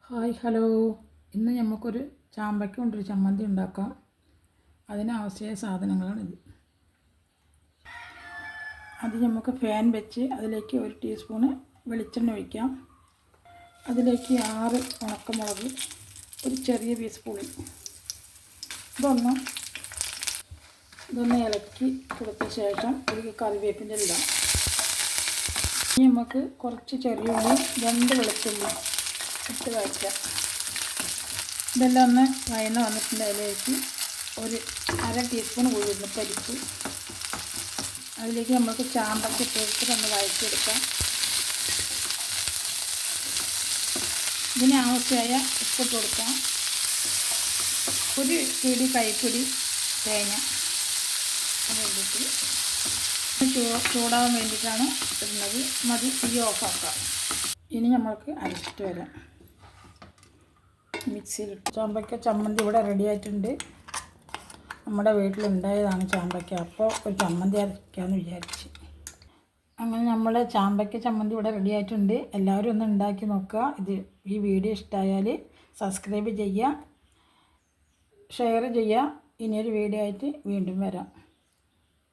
Hi hello. ഇന്ന് നമുക്കൊരു ചാമ്പയ്ക്ക കൊണ്ടൊരു ചമ്മന്തി ഉണ്ടാക്കാം. അതിനാവശ്യമായ സാധനങ്ങളാണിത്. അത് നമുക്ക് ഫാൻ വെച്ച് അതിലേക്ക് 1 ടീസ്പൂണ് വെളിച്ചെണ്ണ ഒഴിക്കാം. അതിലേക്ക് 6 ഉണക്കമുളക്, ഒരു ചെറിയ പീസ് പുളി, ഇതൊന്ന് ഇളക്കി കൊടുത്ത ശേഷം ഇതിലേക്ക് കറിവേപ്പിൻ്റെ ഇടാം. ഇനി നമുക്ക് കുറച്ച് ചെറിയ ഉള്ളി, 2 വെളുത്തുള്ളി ഇട്ട് വയ്ക്കാം. ഇതെല്ലാം ഒന്ന് വഴന്ന് വന്നിട്ടുണ്ട്. അതിലേക്ക് ഒരു 1/2 ടീസ്പൂൺ ഉഴുന്നപ്പരിപ്പ്, അതിലേക്ക് നമുക്ക് ചാമ്പയ്ക്ക ഇട്ട് ഒന്ന് വഴറ്റിയെടുക്കാം. ഇതിനാവശ്യമായ ഉപ്പിട്ട് കൊടുക്കാം. ഒരു പിടി കൈപ്പിടി തേങ്ങ വേണ്ടിയിട്ട് ചൂടാവാൻ വേണ്ടിയിട്ടാണ് ഇടുന്നത്. മതി, തീ ഓഫാക്കാം. ഇനി നമ്മൾക്ക് അരച്ചിട്ട് വരാം. മിക്സിയിൽ ചാമ്പയ്ക്ക ചമ്മന്തി ഇവിടെ റെഡി ആയിട്ടുണ്ട്. നമ്മുടെ വീട്ടിലുണ്ടായതാണ് ചാമ്പയ്ക്ക. അപ്പോൾ ഒരു ചമ്മന്തി അരയ്ക്കാമെന്ന് വിചാരിച്ച്. അങ്ങനെ നമ്മളെ ചാമ്പയ്ക്ക ചമ്മന്തി ഇവിടെ റെഡി ആയിട്ടുണ്ട്. എല്ലാവരും ഒന്ന് ഉണ്ടാക്കി നോക്കുക. ഈ വീഡിയോ ഇഷ്ടമായാൽ സബ്സ്ക്രൈബ് ചെയ്യുക, ഷെയർ ചെയ്യുക. ഇനിയൊരു വീഡിയോ ആയിട്ട് വീണ്ടും വരാം.